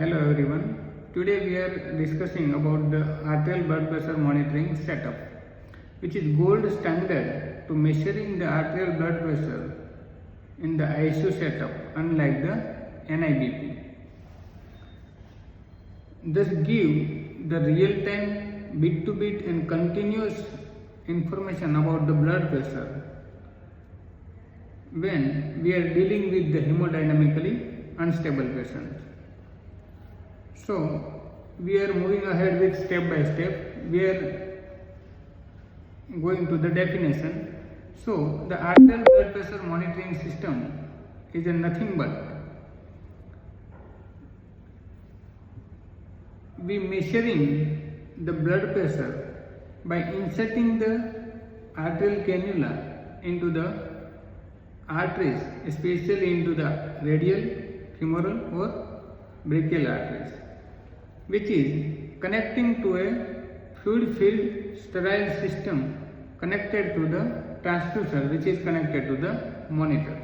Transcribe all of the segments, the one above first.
Hello everyone. Today we are discussing about the arterial blood pressure monitoring setup, which is gold standard to measuring the arterial blood pressure in the ICU setup, unlike the NIBP. Thus give the real-time, bit-to-bit and continuous information about the blood pressure when we are dealing with the hemodynamically unstable patients. So we are moving ahead with step by step. We are going to the definition. So the arterial blood pressure monitoring system is a nothing but we measuring the blood pressure by inserting the arterial cannula into the arteries, especially into the radial, femoral or brachial arteries, which is connecting to a fluid filled sterile system connected to the transducer, which is connected to the monitor.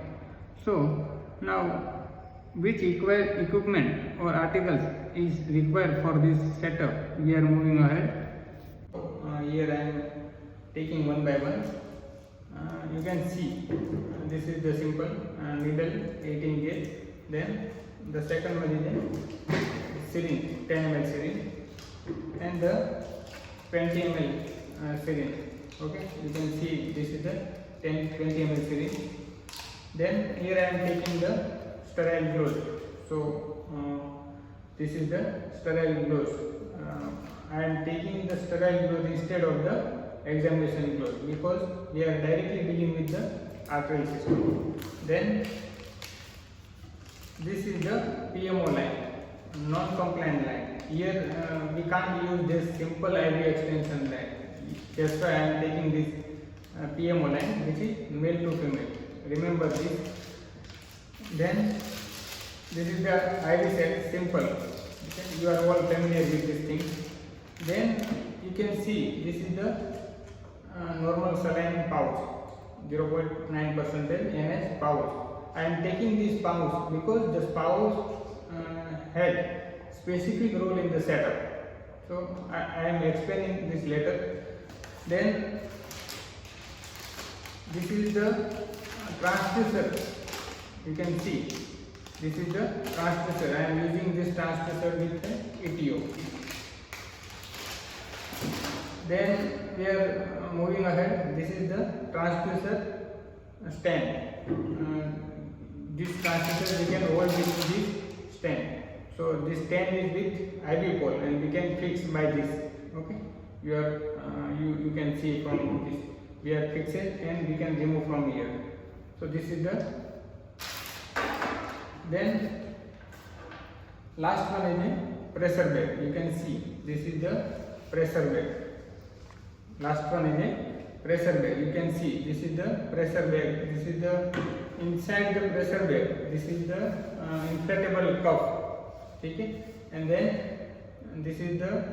So now which equipment or articles is required for this setup, we are moving ahead. Here I am taking one by one. You can see this is the simple needle 18 gauge. Then the second one is a syringe, 10 ml syringe, and the 20 ml syringe. Okay, you can see this is the 20 ml syringe. Then here I am taking the sterile gloves. So this is the sterile gloves. I am taking the sterile gloves instead of the examination gloves because we are directly dealing with the arterial system. Then this is the PMO line, non-compliant line. Here we can't use this simple IV extension line. That's why I am taking this PMO line, which is male to female. Remember this. Then this is the IV set, simple. Okay. You are all familiar with this thing. Then you can see this is the normal saline pouch, 0.9% NS pouch. I am taking this pouch because this pouch had specific role in the setup. So I am explaining this later. Then this is the transducer. You can see this is the transducer. I am using this transducer with the ETO. Then we are moving ahead. This is the transducer stand. This transducer we can hold with this stand. So this stand is with IV pole and we can fix by this. Okay, you can see from this. We are fixed and we can remove from here. So this is the. Then last one is a pressure bed. You can see this is the pressure bed. Last one is a pressure bed. You can see this is the pressure bed. This is the inside the pressure bed. This is the inflatable cuff. Okay? And then this is the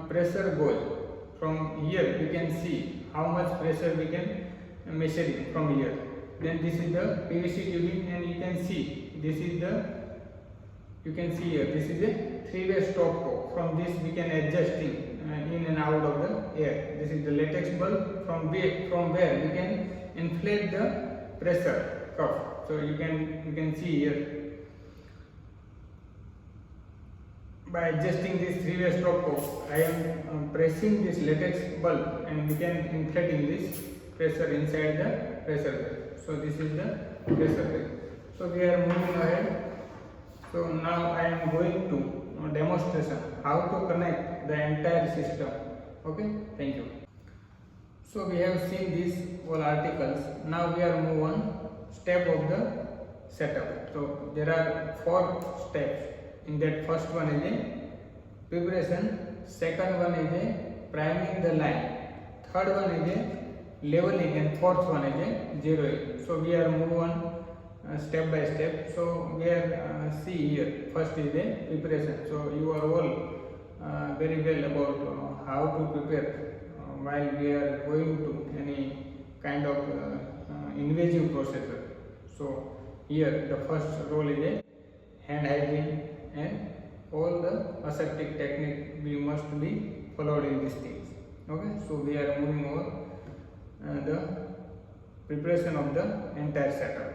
pressure gauge. From here we can see how much pressure we can measure it from here. Then this is the PVC tubing, and you can see this is the. You can see here this is a three-way stopcock. From this we can adjust in and out of the air. This is the latex bulb from where we can inflate the pressure cuff. So you can see here by adjusting this three-way stopcock, I am pressing this latex bulb and we can inflating this pressure inside the pressure bed. So this is the pressure bed. So we are moving ahead. So now I am going to demonstration how to connect the entire system. Okay, thank you. So we have seen these all articles. Now we are move on step of the setup. So there are 4 steps. In that, first one is a preparation, second one is a priming the line, third one is a leveling, and fourth one is a zeroing. So we are move on step by step. So we are see here, first is a preparation. So you are all very well about how to prepare while we are going to any kind of invasive procedure. So here the first role is a hand hygiene and all the aseptic technique we must be followed in these things. Okay, so we are moving on the preparation of the entire setup.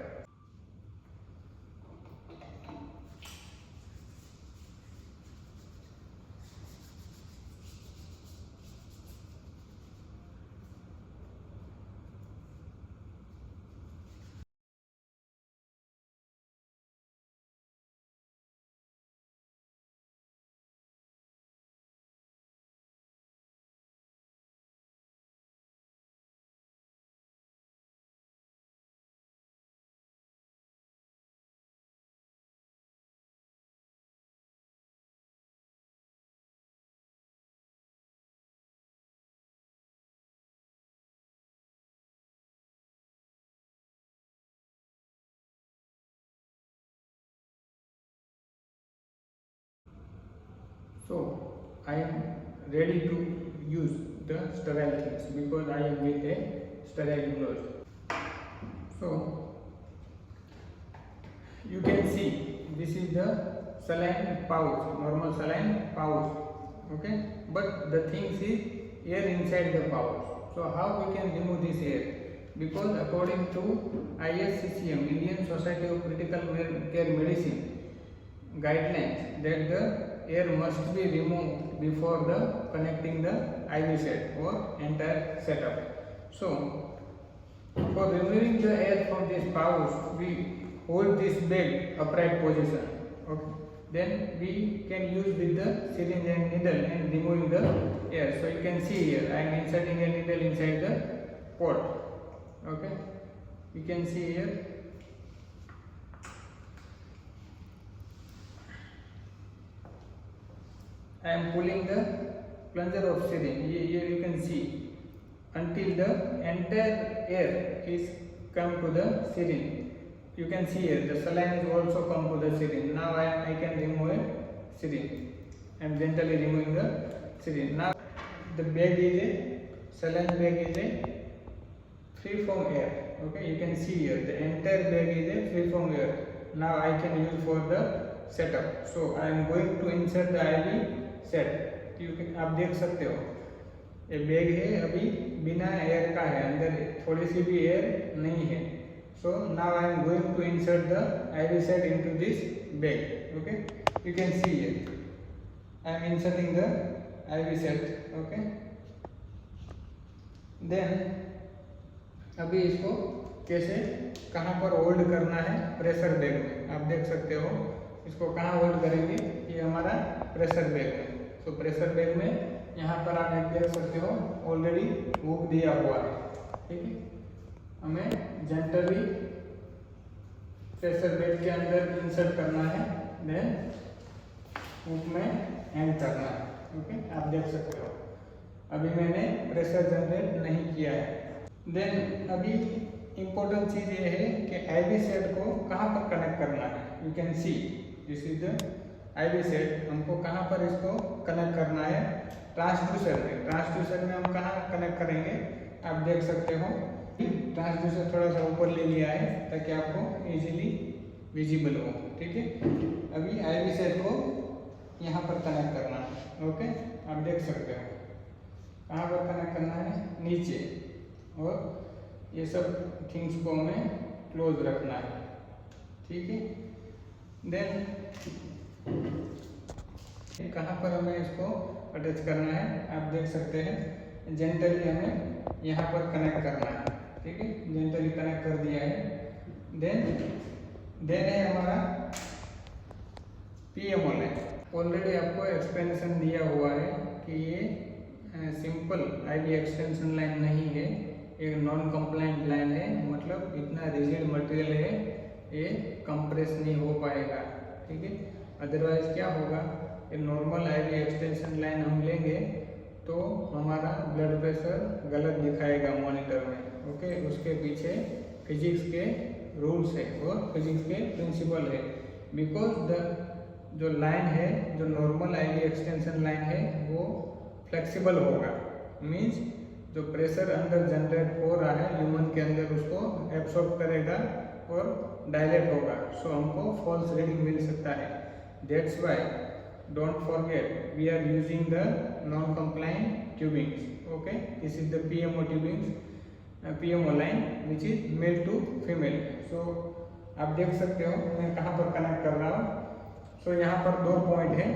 So I am ready to use the sterile things because I am with a sterile gloves. So you can see this is the saline pouch, normal saline pouch. Okay, but the thing is air inside the pouch. So how we can remove this air? Because according to ISCCM, Indian Society of Critical Care Medicine guidelines, that the air must be removed before the connecting the IV set or entire setup. So for removing the air from this pouch, we hold this bag upright position. Okay. Then we can use with the syringe and needle and removing the air. So you can see here I am inserting a needle inside the pot. Okay. You can see here. I am pulling the plunger of syringe. Here you can see until the entire air is come to the syringe. You can see here the saline is also come to the syringe. Now I can remove a syringe. I am gently removing the syringe. Now the bag is a saline bag is a free from air. Okay, you can see here the entire bag is a free from air. Now I can use for the setup. So I am going to insert the IV set. You can आप देख सकते हो ये bag है अभी बिना air का है, अंदर थोड़ी सी भी एयर नहीं है. So now I am going to insert the IV set into this bag. Okay, you can see here I am inserting the IV set. Okay, then अभी इसको कैसे कहाँ पर होल्ड करना है प्रेशर बैग में आप देख सकते हो. इसको कहाँ होल्ड करेंगे, ये हमारा प्रेशर बैग है. तो प्रेशर बैग में यहाँ पर आप देख सकते हो ऑलरेडी हुक दिया हुआ है. ठीक है, हमें जेंटली प्रेशर बैग के अंदर इंसर्ट करना है, देन हुक में एंड करना है. ओके, आप देख सकते हो अभी मैंने प्रेशर जनरेट नहीं किया है. देन अभी इम्पोर्टेंट चीज़ ये है कि IV सेट को कहाँ पर कनेक्ट करना है. You can see this is the IV set. हमको कहाँ पर इसको कनेक्ट करना है, ट्रांसड्यूसर में. ट्रांसड्यूसर में हम कहाँ कनेक्ट करेंगे आप देख सकते हो. ट्रांसड्यूसर थोड़ा सा ऊपर ले लिया है ताकि आपको इजीली विजिबल हो. ठीक है, अभी IV सेट को यहाँ पर कनेक्ट करना है. ओके, आप देख सकते हो कहाँ पर कनेक्ट करना है, नीचे. और ये सब थिंग्स को हमें क्लोज रखना है. ठीक है, देन कहाँ पर हमें इसको अटैच करना है आप देख सकते हैं. जेंटली हमें यहाँ पर कनेक्ट करना है. ठीक है, जेंटली कनेक्ट कर दिया है. देन है हमारा PMO लाइन. ऑलरेडी आपको एक्सप्लेनेशन दिया हुआ है कि ये सिंपल IV एक्सटेंशन लाइन नहीं है, एक नॉन कंप्लाइंट लाइन है. मतलब इतना रिजिड मटेरियल है, ये कंप्रेस नहीं हो पाएगा. ठीक है, अदरवाइज क्या होगा, ये नॉर्मल IV एक्सटेंशन लाइन हम लेंगे तो हमारा ब्लड प्रेशर गलत दिखाएगा मॉनिटर में. ओके, उसके पीछे फिजिक्स के रूल्स है और फिजिक्स के प्रिंसिपल है. बिकॉज द जो लाइन है, जो नॉर्मल IV एक्सटेंशन लाइन है, वो फ्लेक्सिबल होगा. मीन्स जो प्रेशर अंदर जनरेट हो रहा है ह्यूमन के अंदर उसको एब्सॉर्ब करेगा और डायलेट होगा. सो हमको फॉल्स रीडिंग मिल सकता है. That's why don't forget we are using the non-compliant tubings. Okay, this is the PMO tubings, PMO line which is male to female. So आप देख सकते हो मैं कहाँ पर कनेक्ट कर रहा हूँ. सो यहाँ पर दो पॉइंट है.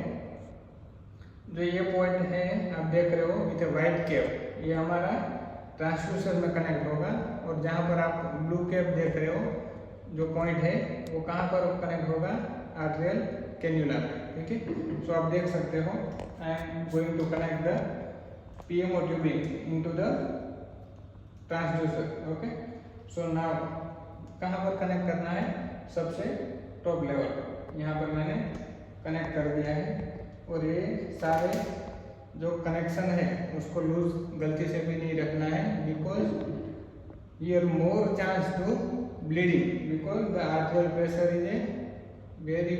जो ये पॉइंट है आप देख रहे हो विथ वाइट कैप, ये हमारा ट्रांसड्यूसर में कनेक्ट होगा. और जहाँ पर आप ब्लू कैप देख रहे हो जो पॉइंट है वो कहाँ पर कनेक्ट होगा, आर्टेरियल कैन्यूला में. ठीक है, सो आप देख सकते हो I am going to connect the PMO tubing into the transducer. Okay, so now कहाँ पर कनेक्ट करना है, सबसे टॉप लेवल यहाँ पर मैंने कनेक्ट कर दिया है. और ये सारे जो कनेक्शन है उसको लूज गलती से भी नहीं रखना है, because here more chance to bleeding because the arterial pressure is a very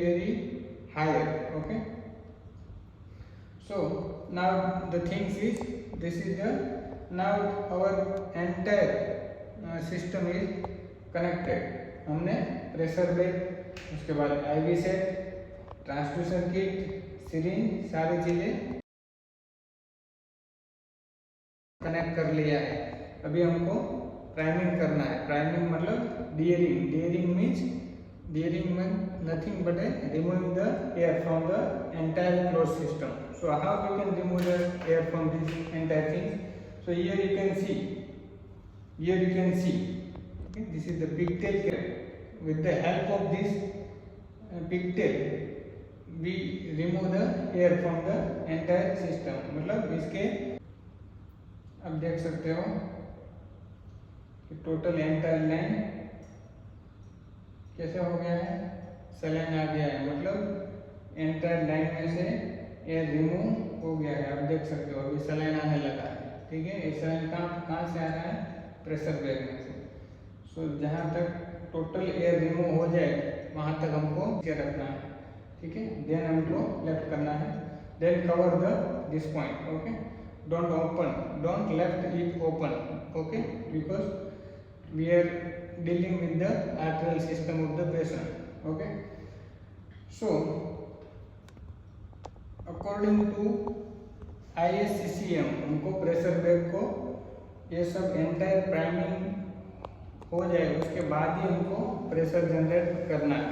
higher. Okay, so now the things is this is the now our entire system is connected. हमने pressure bed, उसके बाद IV set, transducer kit, syringe, सारी चीजें connect कर लिया है. अभी हमको प्राइमिंग करना है. प्राइमिंग मतलब deairing. Deairing mean nothing but removing the air from the entire close system. So how we can remove the air from this entire thing. So here you can see, okay, this is the pigtail cap. With the help of this pigtail we remove the air from the entire system. मतलब इसके अब देख सकते हो total entire line कैसे हो गया है, सलाइन आ गया है. मतलब एंटायर लाइन में से एयर रिमूव हो गया है. आप देख सकते हो अभी सलाइन आने लगा है. ठीक है, ये सलाइन कहाँ से आ रहा है, प्रेशर बैग में से. सो जहाँ तक टोटल एयर रिमूव हो जाए वहाँ तक हमको क्या रखना है. ठीक है, देन हमको लेफ्ट करना है. Then cover the this point. Okay, don't left it open. Okay, because we are dealing with the arterial system of the patient. Okay, so according to ISCCM हमको प्रेशर बेग को ये सब entire priming हो जाए उसके बाद ही हमको pressure generate करना है.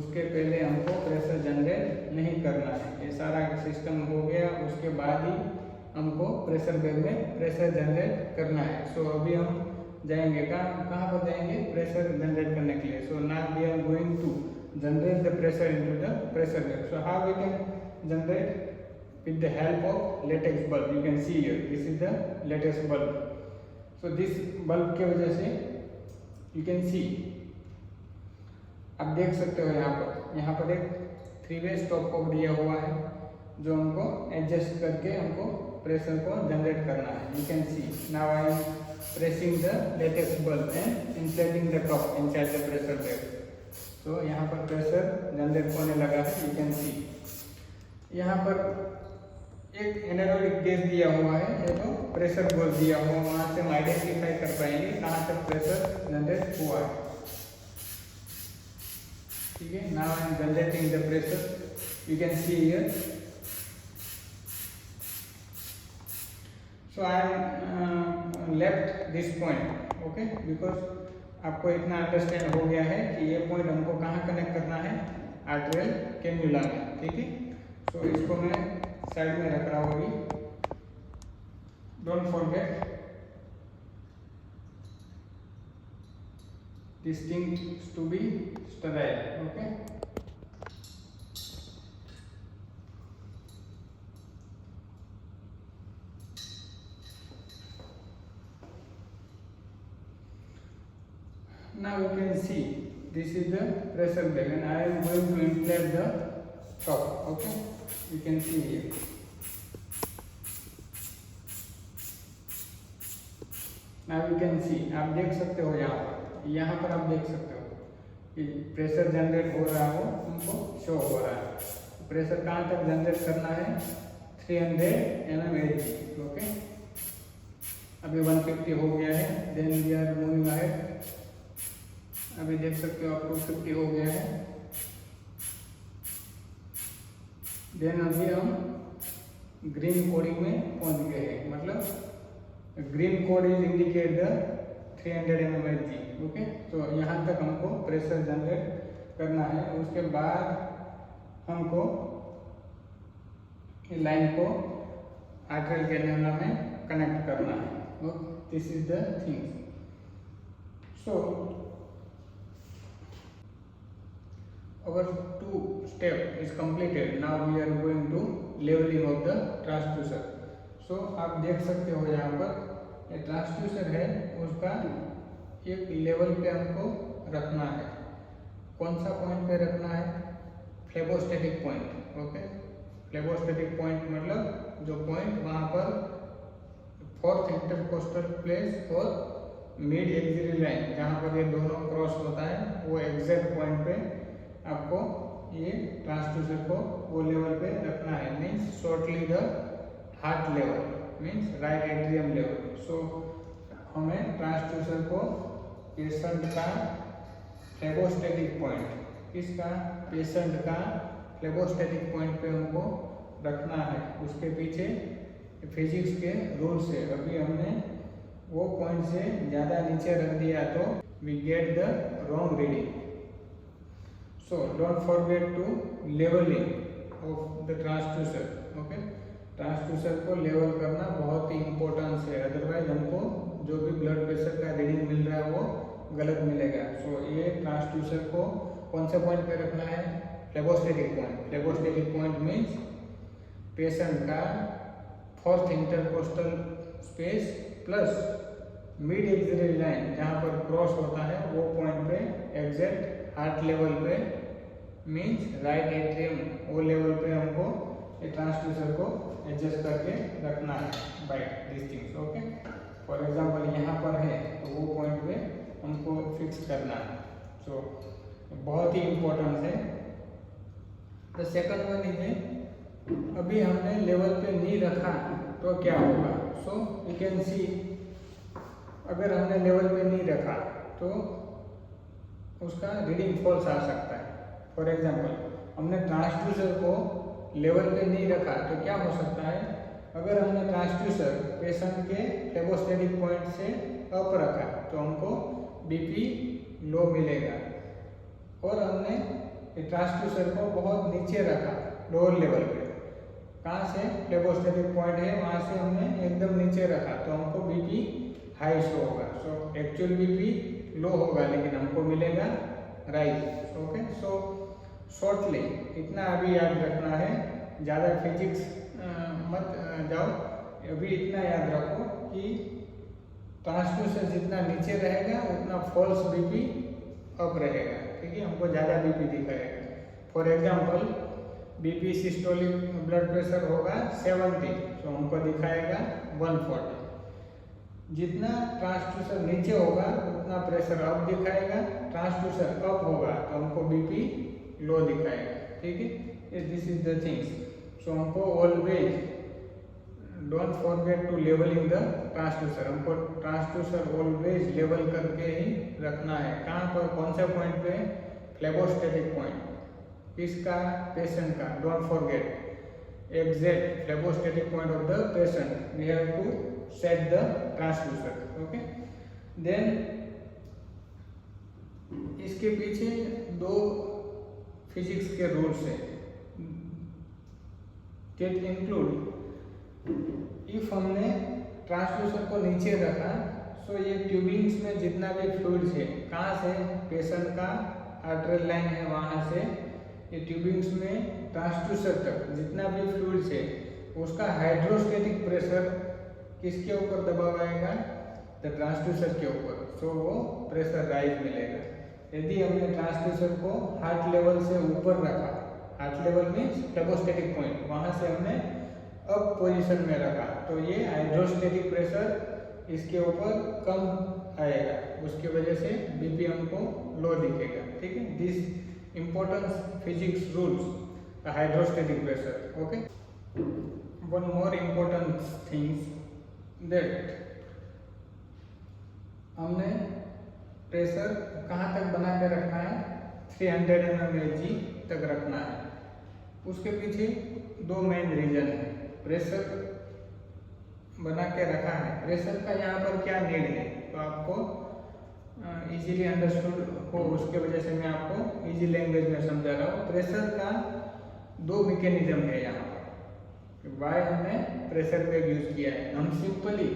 उसके पहले हमको प्रेशर जनरेट नहीं करना है. ये सारा सिस्टम हो गया उसके बाद ही हमको प्रेशर बेग में प्रेशर जनरेट करना है. सो अभी हम जाएंगे कहाँ पर जाएंगे, प्रेशर जनरेट करने के लिए. So now we are going to generate the pressure into the pressure bag. So how we can generate with the help of latex bulb. You can see here this is the latex bulb. So this bulb के वजह से you can सी, आप देख सकते हो यहाँ पर एक 3-वे स्टॉप कॉक दिया हुआ है जो हमको एडजस्ट करके हमको प्रेशर को जनरेट करना है. You can C now I am pressing the latex bulb and inflating the top inside the pressure bag. So यहाँ पर प्रेशर जनरेट होने लगा है. यू कैन सी यहाँ पर एक एनारोबिक गेज दिया हुआ है, ये तो प्रेशर गोल दिया हुआ, वहाँ से हम आइडेंटिफाई कर पाएंगे कहाँ तक प्रेशर जनरेट हुआ है. ठीक है, now I am generating the pressure. You can see here. So I am left this point. Okay, because आपको इतना अंडरस्टैंड हो गया है कि ये पॉइंट हमको कहाँ कनेक्ट करना है, आर्टेरियल कैन्यूला में. ठीक है, सो इसको मैं साइड में रख रहा हूँ अभी. Don't forget this thing to be sterile. Okay, now you can see this is the pressure bag and I am going to inflate the top. Okay, you can see here. now you can see, आप देख सकते हो यहाँ पर आप देख सकते हो कि प्रेशर जनरेट हो रहा हो, हमको शो हो रहा है. प्रेशर कहाँ तक जनरेट करना है, 300 mmHg. ओके, अभी 150 हो गया है. Then we are moving ahead. अभी देख सकते हो आप 250 हो गया है. देन अभी हम ग्रीन कोडिंग में पहुंच गए हैं, मतलब green code is indicate the 300 mmHg। Okay, तो यहाँ तक हमको प्रेशर जनरेट करना है। उसके बाद हमको लाइन को आर्टरियल कैन्युला में कनेक्ट करना है। This is the things. So our two step is completed. Now we are going to leveling of the transducer. So आप देख सकते हो यहाँ पर ये ट्रांसड्यूसर है, उसका एक लेवल पे हमको रखना है। कौन सा पॉइंट पे रखना है? Phlebostatic point. ओके, फ्लेबोस्टैटिक पॉइंट मतलब जो पॉइंट वहाँ पर फोर्थ इंटरकोस्टल प्लेस और मिड एक्सिलरी लाइन जहाँ पर ये दोनों क्रॉस होता है, वो एग्जैक्ट पॉइंट पे आपको ये ट्रांसड्यूसर को वो लेवल पे रखना है। Means shortly the heart level, means right atrium level. So हमें ट्रांसड्यूसर को पेशेंट का फ्लेबोस्टैटिक पॉइंट, किसका? पेशेंट का फ्लेबोस्टैटिक पॉइंट पे हमको रखना है। उसके पीछे फिजिक्स के रूल से अभी हमने वो पॉइंट से ज़्यादा नीचे रख दिया तो we get the wrong reading. So don't forget to leveling of the transducer। Okay, transducer को लेवल करना बहुत ही इम्पोर्टेंस है, अदरवाइज हमको जो भी ब्लड प्रेशर का रीडिंग मिल रहा है वो गलत मिलेगा। सो ये ट्रांसड्यूसर को कौन से पॉइंट पे रखना है? Phlebostatic point. Phlebostatic point means patient का fourth intercostal space plus mid axillary line जहाँ पर क्रॉस होता है वो पॉइंट पे एग्जैक्ट हार्ट लेवल पे, मीन्स राइट एट्रियम वो लेवल पे हमको ये ट्रांसड्यूसर को एडजस्ट करके रखना है by this things. Okay, for example यहाँ पर है तो वो पॉइंट पे हमको फिक्स करना है। सो बहुत ही इम्पोर्टेंट है। द सेकंड वन इज, अभी हमने लेवल पे नहीं रखा तो क्या होगा? सो यू कैन सी, अगर हमने लेवल पे नहीं रखा तो उसका रीडिंग फॉल्स आ सकता है। फॉर एग्जांपल हमने ट्रांसड्यूसर को लेवल पे नहीं रखा तो क्या हो सकता है? अगर हमने ट्रांसड्यूसर पेशेंट के फ्लेबोस्टैटिक पॉइंट से अप रखा तो हमको बीपी लो मिलेगा, और हमने ट्रांसड्यूसर को बहुत नीचे रखा लोअर लेवल पे, कहाँ से? फ्लेबोस्टैटिक पॉइंट है वहाँ से हमने एकदम नीचे रखा तो हमको बीपी हाई शो होगा। सो एक्चुअल बीपी लो होगा लेकिन हमको मिलेगा राइज। ओके, सो शॉर्टली इतना अभी याद रखना है, ज़्यादा फिजिक्स मत जाओ, अभी इतना याद रखो कि ट्रांसड्यूसर जितना नीचे रहेगा उतना फॉल्स बीपी अप रहेगा। ठीक है, हमको ज़्यादा बीपी दिखाएगा। For example BP systolic blood pressure होगा 70, तो हमको दिखाएगा 140। जितना ट्रांसड्यूसर नीचे होगा उतना प्रेशर अप दिखाएगा, ट्रांसड्यूसर अप होगा तो हमको बीपी लो दिखाएगा। ठीक है, this is the things. So हमको always don't forget to leveling the transducer. हमको ट्रांसड्यूसर ऑलवेज लेवल करके ही रखना है। कहाँ पर? कौन से पॉइंट पे? Phlebostatic point. किसका? पेशेंट का। Don't forget exact phlebostatic point of the patient we have to set the transducer। okay, then इसके पीछे दो फिजिक्स के रूल्स है that include, इफ हमने ट्रांसड्यूसर को नीचे रखा सो ये ट्यूबिंग्स में जितना भी फ्लूइड्स है, कहाँ से? पेशेंट का आर्टरियल लाइन है वहाँ से ये ट्यूबिंग्स में ट्रांसड्यूसर तक जितना भी फ्लूइड्स है उसका हाइड्रोस्टैटिक प्रेशर किसके ऊपर दबाव आएगा? द ट्रांसड्यूसर के ऊपर। सो वो प्रेशर राइज मिलेगा। यदि हमने ट्रांसड्यूसर को हार्ट लेवल से ऊपर रखा, हार्ट लेवल मीन्स फ्लेबोस्टैटिक पॉइंट, वहाँ से हमने अप पोजीशन में रखा तो ये हाइड्रोस्टैटिक प्रेशर इसके ऊपर कम आएगा, उसकी वजह से बीपी हमको लो दिखेगा। ठीक है, this importance physics rules hydrostatic pressure. Okay, one more important things that हमने प्रेशर कहाँ तक बना के रखना है? 300 mmHg तक रखना है। उसके पीछे दो मेन रीजन है। प्रेशर बना के रखा है, प्रेशर का यहाँ पर क्या नीड है तो आपको इजीली अंडरस्टूड हो, उसके वजह से मैं आपको इजी लैंग्वेज में समझा रहा हूँ। प्रेशर का दो मैकेनिज्म है यहाँ पर, वाई हमने प्रेशर बैग यूज किया है। हम सिंपली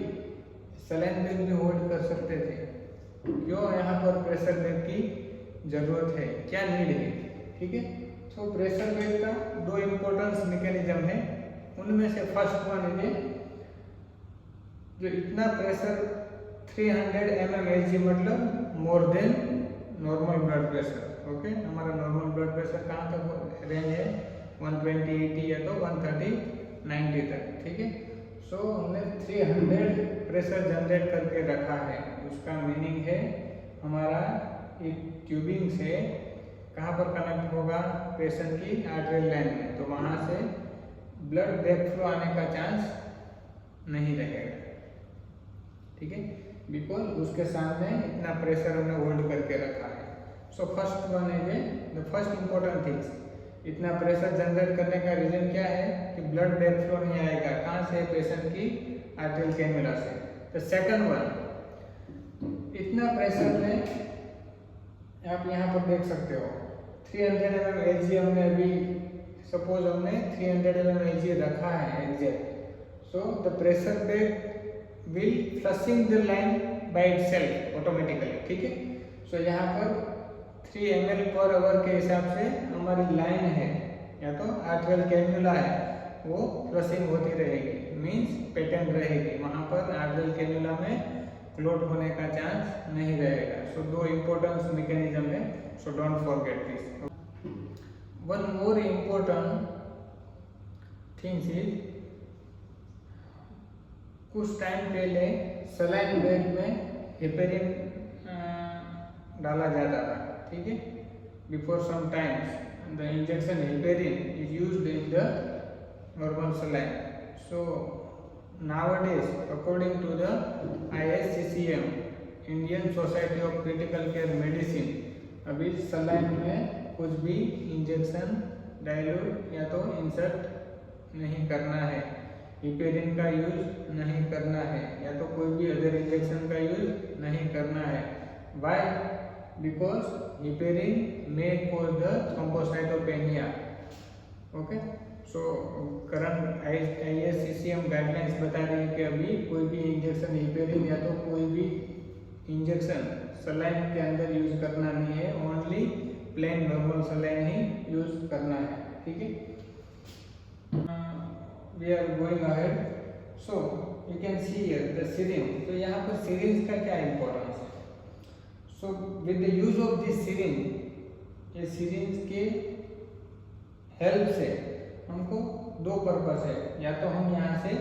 सलाइन बैग भी होल्ड कर सकते थे, क्यों यहाँ पर प्रेशर बैग की जरूरत है, क्या नीड है, ठीक है। तो प्रेशर बैग का दो इम्पोर्टेंस मैकेनिज्म है, उनमें से फर्स्ट वन है जो इतना प्रेशर 300 mmHg मतलब more than normal blood pressure. Okay, हमारा नॉर्मल ब्लड प्रेशर कहाँ तक रेंज है 120/80 या तो 130/90 तक, ठीक है। सो हमने 300 प्रेशर जनरेट करके रखा है, उसका मीनिंग है हमारा एक ट्यूबिंग से कहाँ पर कनेक्ट होगा, पेशेंट की आर्टरियल लाइन में, तो वहाँ से ब्लड बैक फ्लो आने का चांस नहीं रहेगा, ठीक है, बिकॉज उसके सामने इतना प्रेशर हमने होल्ड करके रखा है। सो फर्स्ट वन है द फर्स्ट इंपॉर्टेंट थिंग्स, इतना प्रेशर जनरेट करने का रीजन क्या है कि ब्लड बैक फ्लो नहीं आएगा, कहाँ से, पेशेंट की आर्टरियल कैनुला से। द सेकंड वन, इतना प्रेशर में आप यहाँ पर देख सकते हो 300 mmHg हमने अभी सपोज हमने 300 mmHg रखा है exact, so the pressure bag will flushing the line by itself automatically, ठीक है। सो यहाँ पर 3 ml/h के हिसाब से हमारी लाइन है या तो आर्टरियल कैनुला है, वो फ्लशिंग होती रहेगी, मींस पेटेंट रहेगी, वहाँ पर आर्टरियल कैनुला में क्लॉट होने का चांस नहीं रहेगा। सो दो इम्पोर्टेंट मैकेनिज्म है, so don't forget this. One more important things is, कुछ टाइम पहले सलाइन बैग में हेपेरिन डाला जाता था, ठीक है। Before some times the injection heparin is used in the normal saline. So nowadays according to the ISCCM Indian society of critical care medicine, अभी saline में कुछ भी इंजेक्शन डाइल्यूट या तो इंसर्ट नहीं करना है, हिपेरिन का यूज नहीं करना है, या तो कोई भी अदर इंजेक्शन का यूज नहीं करना है। Why? Because heparin may cause the thrombocytopenia. Okay, so current ISCCM guidelines बता रही है कि अभी कोई भी इंजेक्शन हिपेरिन या तो कोई भी इंजेक्शन सलाइन के अंदर यूज करना नहीं है, ओनली प्लेन नॉर्मल सलाइन ही यूज करना है, ठीक है। We are going ahead. So you can see here the syringe. तो यहाँ पर syringe का क्या इम्पोर्टेंस है? So with the use of this syringe, ये syringe के हेल्प से हमको दो पर्पस है, या तो हम यहाँ से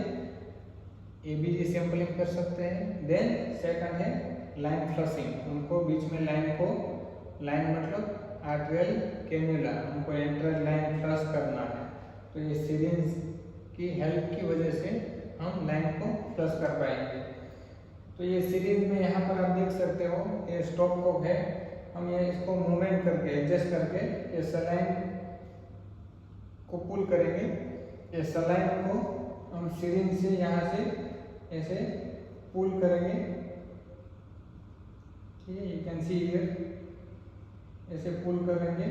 ABG सैंपलिंग कर सकते हैं, देन सेकंड है लाइन फ्लशिंग, हमको बीच में लाइन को, लाइन मतलब आर्टरियल कैनुला, हमको एंट्रल लाइन फ्लश करना है, तो ये सिरिंज की हेल्प की वजह से हम लाइन को फ्लश कर पाएंगे। तो ये सिरिंज में यहाँ पर आप देख सकते हो ये स्टॉप कॉक है, हम ये इसको मूवमेंट करके एडजस्ट करके ये सलाइन को पुल करेंगे, ये सलाइन को हम सिरिंज से यहाँ से ऐसे पुल करेंगे, ठीक है, यू कैन सी हियर, ऐसे पुल करेंगे,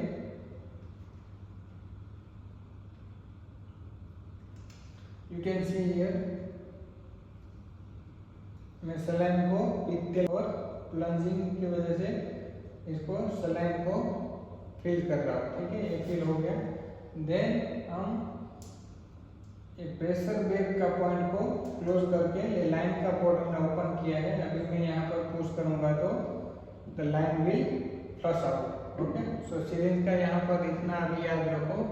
यू कैन सी हियर, मैं सलाइन को पिकटेल और प्लंजिंग की वजह से इसको सलाइन को फिल कर रहा हूँ, ठीक है, ये फिल हो गया। देन हम ये प्रेशर बैग का पॉइंट को क्लोज करके ये लाइन का पोर्ट हमने ओपन किया है, अभी मैं यहाँ पर पुश करूँगा तो the line will flush out. Okay, so syringe का यहाँ पर इतना अभी याद रखो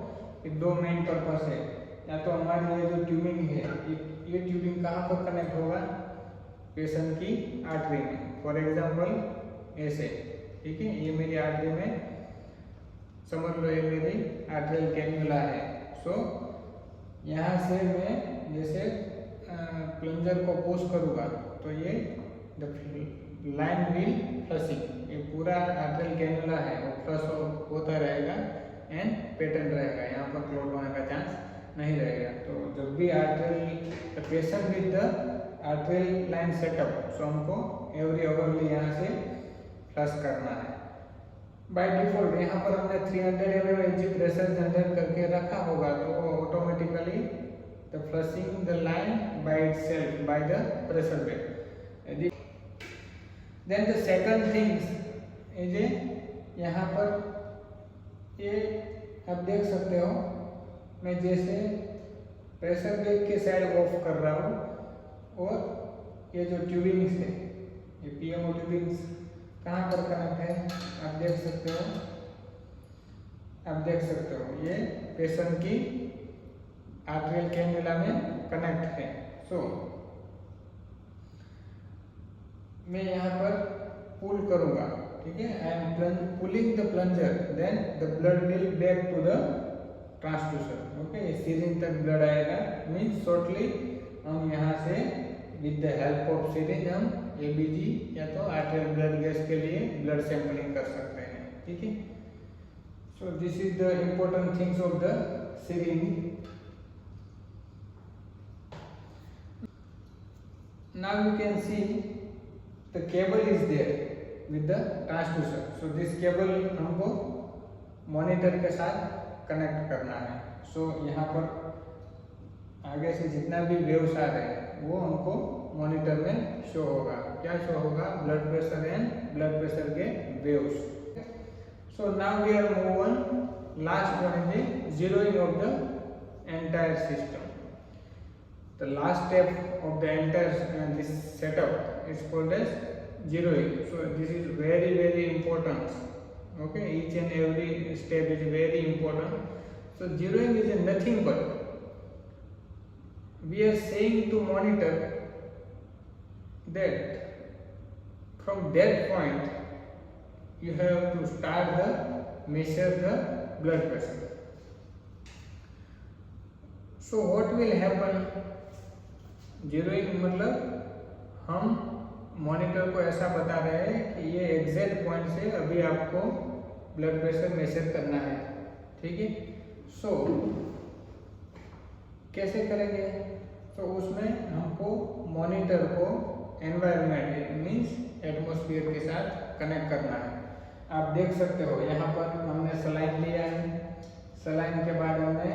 कि दो मेन पर्पस है, या तो हमारी ये जो ट्यूबिंग है, ये ट्यूबिंग कहाँ पर कनेक्ट होगा, पेशेंट की आर्टरी में, फॉर एग्जांपल ऐसे, ठीक है, ये मेरी आर्टरी में समझ लो ये मेरी आर्टरियल कैन्युला है। सो यहाँ से मैं जैसे प्लंजर को पुश करूँगा तो ये लाइन विल फ्लशिंग, ये पूरा आर्टरियल कैन्युला है वो फ्लश होता रहेगा एंड पेटेंट रहेगा, यहाँ पर क्लॉट होने का arterial patient with the arterial line setup, so हमको एवरी अवरली यहाँ से फ्लश करना है। बाय डिफॉल्ट यहाँ पर हमने 300 mm प्रेशर जनरेट करके रखा होगा, तो वो automatically the flushing the line by itself by the pressure wave. Then the second things is यहाँ पर ये आप देख सकते हो, मैं जैसे प्रेशर वेव के साइड ऑफ कर रहा हूँ और ये जो ट्यूबिंग्स है, ये पीएमओ ट्यूबिंग्स कहाँ पर कनेक्ट है आप देख सकते हो, ये पेशेंट की आर्टेरियल कैन्युला में कनेक्ट है। सो मैं यहाँ पर पुल करूँगा, ठीक है, I am pulling the plunger, then the blood will back to the transducer. Okay, syringe तक ब्लड आएगा, मीन्स शॉर्टली हम यहाँ से with the help of syringe हम एबीजी या तो आर्टेरियल ब्लड गैस के लिए ब्लड सैंपलिंग कर सकते हैं, ठीक है। So this is the important things of the syringe. Now you can see the cable is there with the transducer, so this cable हमको मॉनिटर के साथ कनेक्ट करना है। सो यहाँ पर आगे से जितना भी वेव्स आ रहे हैं वो हमको मॉनिटर में शो होगा। क्या शो होगा? Blood pressure and blood pressure के waves. So now we are move on, last one is zeroing of the entire system. The last step of the entire this setup is called as zeroing. So this is very important. Okay, each and every step is very important. So zeroing is nothing but we are saying to monitor that from that point you have to start the measure the blood pressure. So what will happen? zeroing मतलब हम monitor को ऐसा बता रहे हैं कि ये exact point से अभी आपको ब्लड प्रेशर मेजर करना है, ठीक है। सो कैसे करेंगे? तो उसमें हमको मॉनिटर को एनवायरनमेंट मीन्स एटमॉस्फेयर के साथ कनेक्ट करना है। आप देख सकते हो यहाँ पर हमने सलाइन लिया है, सलाइन के बाद हमने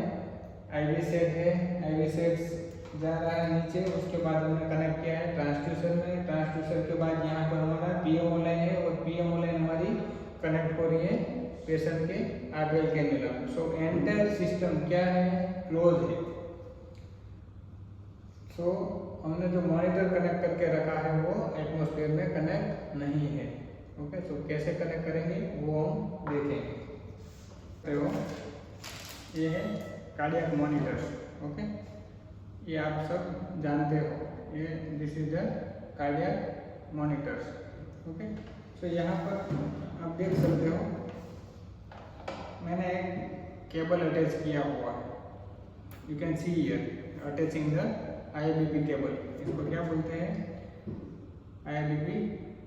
आईवी सेट है, आईवी सेट जा रहा है नीचे, उसके बाद हमने कनेक्ट किया है ट्रांसड्यूसर में, ट्रांसड्यूसर के बाद यहाँ पर हमारा पीएमओ लाइन है और पीएमओ लाइन हमारी कनेक्ट हो रही है पेशेंट के आर्टेरियल कैन्युला। सो एंटायर सिस्टम क्या है? क्लोज है। सो हमने जो मॉनिटर कनेक्ट करके रखा है वो एटमॉस्फेयर में कनेक्ट नहीं है। ओके, सो कैसे कनेक्ट करेंगे वो हम देखेंगे। तो ये है कार्डियक मॉनिटर्स। ओके, ये आप सब जानते हो, ये this is the cardiac monitors. Okay, so यहाँ पर आप देख सकते हो मैंने एक केबल अटैच किया हुआ है, you can see here attaching the IBP cable. इसको क्या बोलते हैं? IBP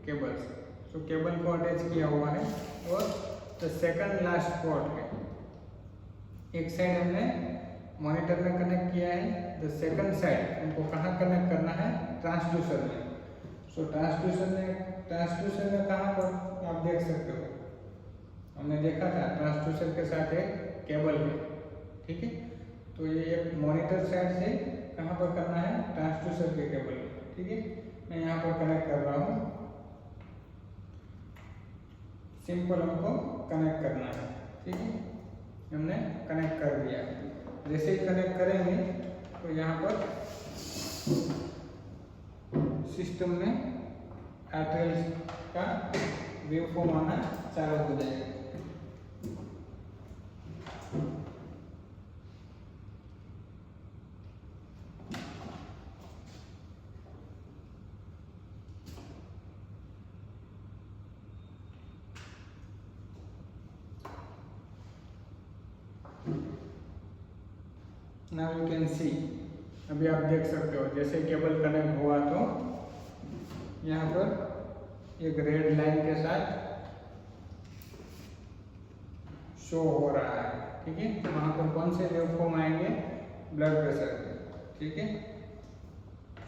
cables. सो केबल को अटैच किया हुआ है और द सेकंड लास्ट पोर्ट है, एक साइड हमने मॉनिटर में कनेक्ट किया है, द सेकंड साइड हमको कहाँ कनेक्ट करना है? ट्रांसड्यूसर में। सो ट्रांसड्यूसर में कहाँ पर आप देख सकते हो, हमने देखा था ट्रांसड्यूसर के साथ एक केबल है, ठीक है। तो ये एक मॉनिटर साइड से कहाँ पर करना है? ट्रांसड्यूसर के केबल, ठीक है। मैं यहाँ पर कनेक्ट कर रहा हूँ, सिंपल हमको कनेक्ट करना है, ठीक है। हमने कनेक्ट कर दिया। जैसे ही कनेक्ट करेंगे तो यहाँ पर सिस्टम में आर्टेरियल का वेवफॉर्म आना चालू हो जाएगा। नाउ यू कैन सी, अभी आप देख सकते हो जैसे केबल कनेक्ट हुआ तो यहाँ पर एक रेड लाइन के साथ शो हो रहा है, ठीक है। वहाँ पर कौन से वेवफॉर्म आएंगे? ब्लड प्रेशर के, ठीक है।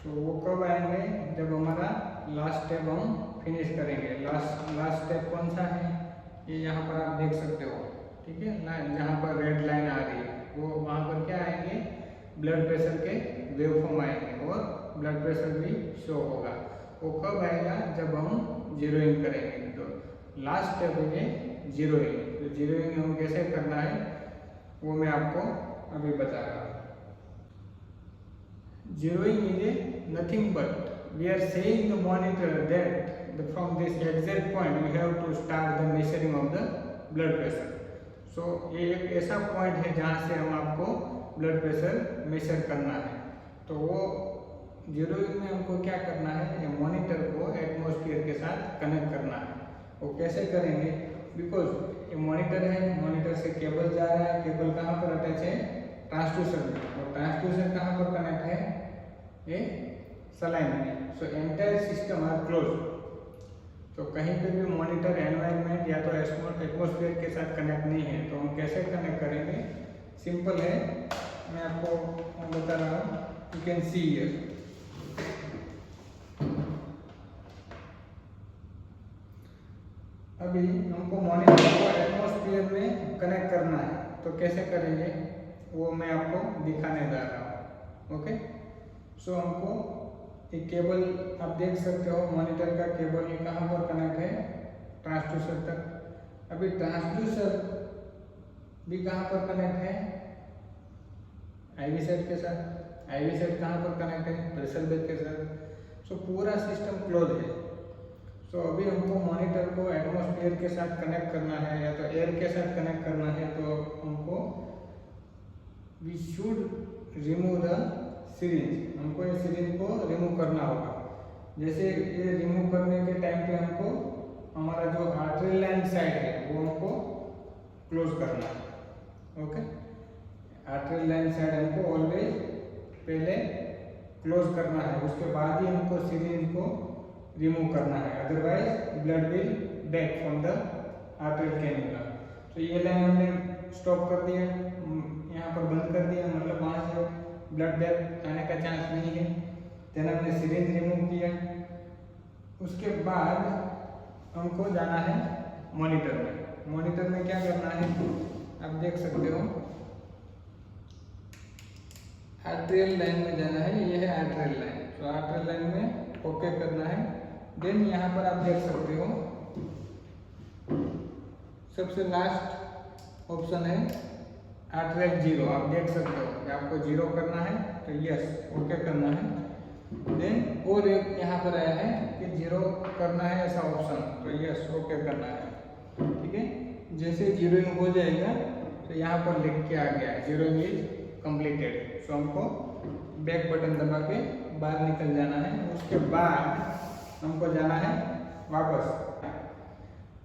तो वो कब आएंगे, जब हमारा लास्ट स्टेप हम फिनिश करेंगे। लास्ट स्टेप कौन सा है, ये यहाँ पर आप देख सकते हो, ठीक है ना, जहाँ पर रेड लाइन आ रही है वो वहाँ पर क्या आएंगे, ब्लड प्रेशर के वेव फॉर्म आएंगे और ब्लड प्रेशर भी शो होगा। वो कब आएगा, जब हम जीरोइंग करेंगे। तो लास्ट स्टेप है जीरोइंग। तो जीरोइंग हम कैसे करना है वो मैं आपको अभी बता रहा हूँ। Zeroing is a nothing but we are saying the monitor that from this exact point we have to start the measuring of the blood pressure. So ये एक ऐसा पॉइंट है जहाँ से हम आपको ब्लड प्रेशर मेजर करना है। तो वो जीरोइंग में हमको क्या करना है, ये मॉनिटर को एटमॉस्फेयर के साथ कनेक्ट करना है। वो कैसे करेंगे, बिकॉज ये मॉनिटर है, मॉनिटर से केबल जा रहा है, केबल कहाँ पर अटैच है, ट्रांसड्यूसर में, और ट्रांसड्यूसर कहाँ पर कनेक्ट है, ये सलाइन में। So entire system are close. तो कहीं पे भी मॉनिटर एनवायरनमेंट या तो एटमॉस्फेयर के साथ कनेक्ट नहीं है, तो हम कैसे कनेक्ट करेंगे, सिंपल है, मैं आपको बता रहा हूँ। यू कैन सी हियर, अभी हमको मॉनिटर को एटमॉस्फेयर में कनेक्ट करना है, तो कैसे करेंगे वो मैं आपको दिखाने जा रहा हूँ। ओके, सो हमको एक केबल आप देख सकते हो, मॉनिटर का केबल कहाँ पर कनेक्ट है, ट्रांसड्यूसर तक। अभी ट्रांसड्यूसर भी कहाँ पर कनेक्ट है, आईवी सेट के साथ। आईवी सेट कहाँ पर कनेक्ट है, प्रेशर बेड के साथ। सो पूरा सिस्टम क्लोज है। सो अभी हमको मॉनिटर को एटमॉस्फेयर के साथ कनेक्ट करना है या तो एयर के साथ कनेक्ट करना है, तो हमको we should remove the syringe. हमको ये सिरिंज को रिमूव करना होगा। जैसे ये रिमूव करने के टाइम पे हमको हमारा जो आर्टरियल लाइन साइड है वो हमको क्लोज करना है। ओके, आर्टरियल लाइन साइड हमको ऑलवेज पहले क्लोज करना है, उसके बाद ही हमको सिरिंज को रिमूव करना है, otherwise blood will back from the arterial cannula. तो ये लाइन हमने स्टॉप कर दिया, यहाँ पर बंद कर दिया, मतलब वहाँ से ब्लड बैक आने का चांस नहीं है। देन हमने सिरिंज रिमूव किया, उसके बाद हमको जाना है मॉनिटर में। मॉनिटर में क्या करना है आप देख सकते हो, आर्टरियल लाइन में जाना है, ये है आर्टरियल लाइन। तो आर्टरियल लाइन में ओके करना है। देन यहाँ पर आप देख सकते हो सबसे लास्ट ऑप्शन है आर्टरियल जीरो। आप देख सकते हो कि आपको जीरो करना है, तो यस ओके करना है। देन और एक यहाँ पर आया है कि जीरो करना है ऐसा ऑप्शन, तो यस ओके करना है। ठीक है, जैसे जीरोइंग हो जाएगा तो यहाँ पर लिख के आ गया जीरोइंग इज कंप्लीटेड। सो हमको बैक बटन दबा के बाहर निकल जाना है। उसके बाद हमको जाना है वापस,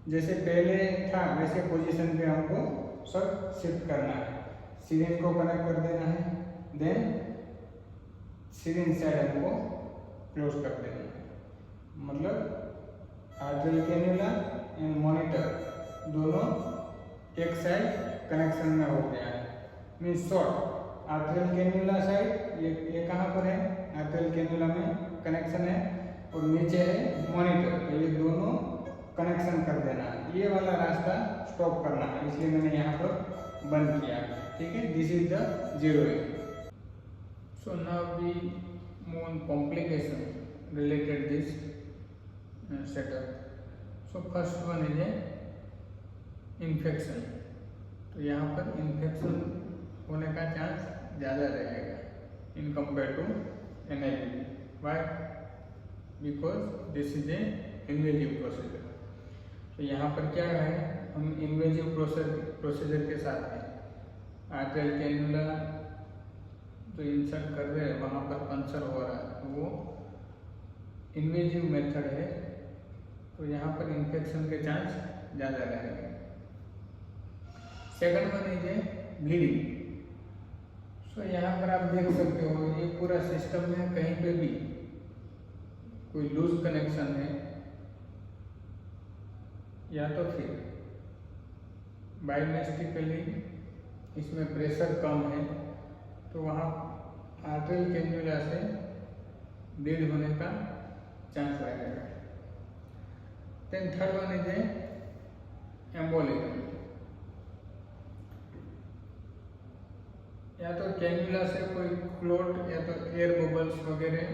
जैसे पहले था वैसे पोजीशन पे हमको सब शिफ्ट करना है। सिरिंज को कनेक्ट कर देना है, देन सिरिंज साइड हमको क्लोज कर देना है। मतलब आर्टरियल कैन्युला एंड मॉनिटर दोनों एक साइड कनेक्शन में हो गया है। Means short arterial cannula side ये कहाँ पर है, आर्टरियल कैन्युला में कनेक्शन है, और नीचे है मॉनिटर, तो ये दोनों कनेक्शन कर देना है। ये वाला रास्ता स्टॉप करना है, इसलिए मैंने यहाँ पर बंद किया। ठीक है, this is the zeroing. So now we move on complication related this setup. So first one is a infection. तो यहाँ पर इन्फेक्शन होने का चांस ज़्यादा रहेगा in compare to NIV। Why? Because this is a invasive procedure. तो यहाँ पर क्या है, हम इन्वेजिव प्रोसीजर के साथ हैं। आर्टरियल कैन्युला जो इंसर्ट कर रहे हैं वहाँ पर पंचर हो रहा है, वो इन्वेजिव मेथड है, तो यहाँ पर इन्फेक्शन के चांस ज़्यादा रहेंगे। Second one is a bleeding. So यहाँ पर आप देख सकते हो ये पूरा सिस्टम में कहीं पे भी कोई लूज कनेक्शन है या तो फिर बायोमेस्टिकली इसमें प्रेशर कम है, तो वहाँ आर्टरियल कैन्युला से डेड होने का चांस रहेगा। Then third one is a embolism. या तो कैन्युला से कोई क्लोट या तो एयर बबल्स वगैरह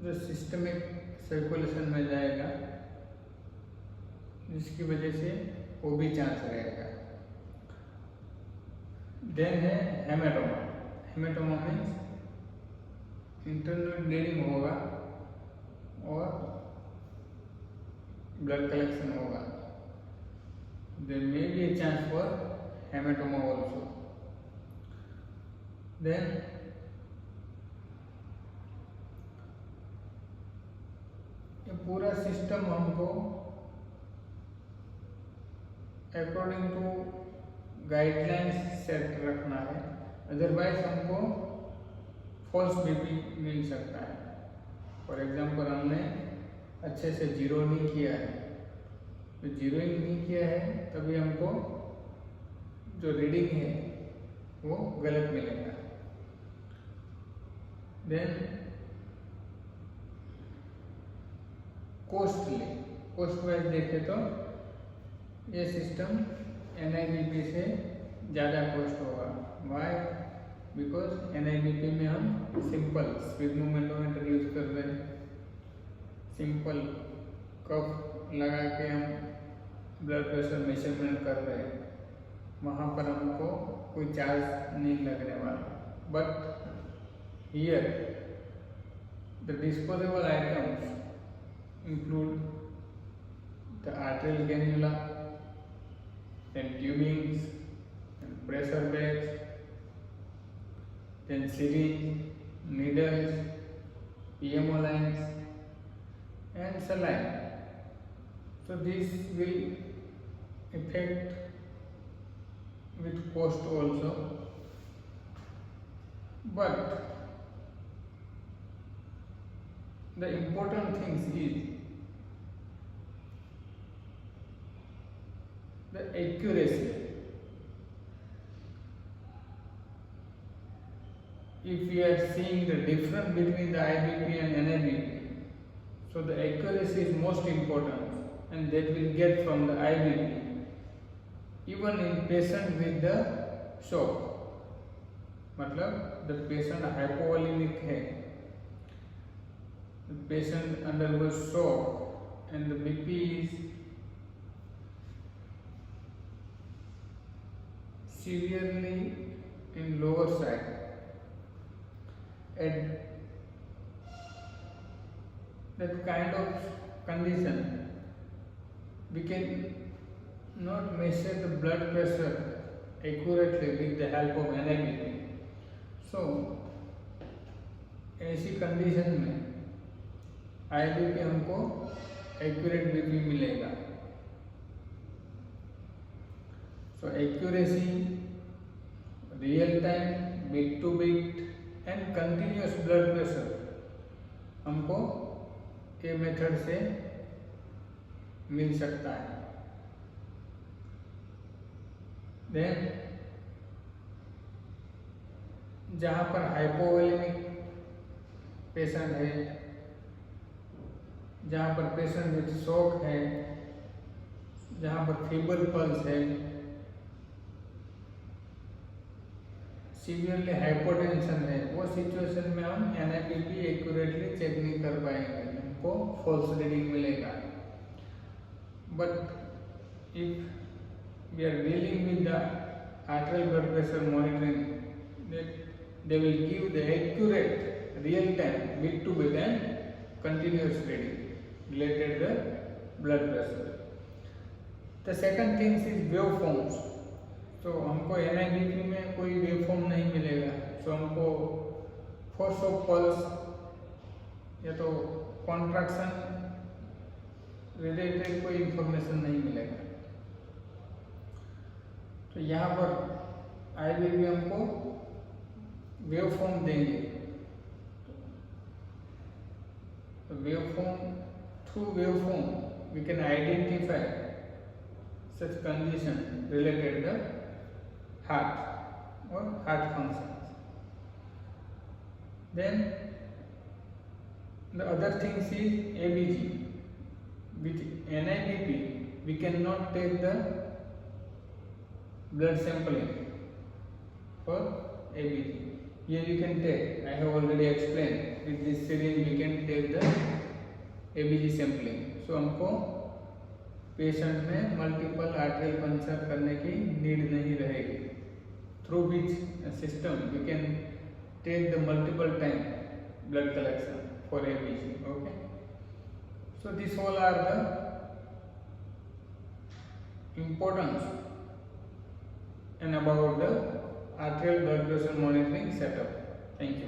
जो सिस्टमिक सर्कुलेशन में जाएगा, जिसकी वजह से वो भी चांस रहेगा। देन है haematoma. Haematoma means internal bleeding होगा और ब्लड कलेक्शन होगा। There may be a chance for hematoma also. Then ये पूरा सिस्टम हमको अकॉर्डिंग टू गाइडलाइंस सेट रखना है, अदरवाइज हमको फॉल्स बीपी मिल सकता है। फॉर एग्जांपल हमने अच्छे से जीरो नहीं किया है, तो जीरोइंग नहीं किया है तभी हमको जो रीडिंग है वो गलत मिलेगा। देन कोस्ट वाइज देखें तो ये सिस्टम NIBP से ज़्यादा कॉस्ट होगा। वाई? बिकॉज NIBP में हम सिंपल स्पिग्मोमेट्रोमीटर यूज कर रहे हैं, सिंपल कफ लगा के हम ब्लड प्रेशर मेजरमेंट कर रहे हैं, वहाँ पर हमको कोई चार्ज नहीं लगने वाला। But here the disposable items include the arterial cannula, then tubings, and pressure bags, then syringe, needles, PMO lines, and saline. So this will affect with cost also, but the important things is the accuracy. If we are seeing the difference between the IBP and NIBP, so the accuracy is most important, and that will get from the IBP. Even in patient with the shock, मतलब the patient hypovolemic है, the patient undergoes shock and the BP is severely in lower side, at that kind of condition we can not measure the blood pressure accurately with the help of NIBP. So ऐसी condition में IBP हमको accurate BP मिलेगा। So accuracy, real time, beat to beat and continuous blood pressure हमको ये method से मिल सकता है। Then जहाँ पर हाइपोवोलेमिक पेशेंट है, जहाँ पर पेशेंट विथ शॉक है, जहाँ पर फीबल पल्स है, सीवियरली हाइपोटेंशन है, वो सिचुएशन में हम NIBP एक्यूरेटली चेक नहीं कर पाएंगे, हमको फॉल्स रीडिंग मिलेगा। But if we are dealing with the arterial blood pressure monitoring, they will give the accurate real time beat to beat and continuous reading related to blood pressure. The second thing is waveforms. तो हमको NIBP में कोई waveform नहीं मिलेगा, तो हमको force of pulse या तो कॉन्ट्रैक्शन रिलेटेड कोई इंफॉर्मेशन नहीं मिलेगा। तो यहाँ पर IBP हमको वेवफॉर्म देंगे, तो waveform through waveform we can identify such condition related to heart. or heart functions. Then the other things is ABG. With NIBP, we cannot take the blood sampling for ABG. Here you can take, I have already explained, with this syringe we can take the ABG sampling. So हमको patient में multiple arterial puncture करने की need नहीं रहेगी. Through which system we can take the multiple time blood collection for ABG. Okay. So these all are the importance and about the arterial blood pressure monitoring setup. Thank you.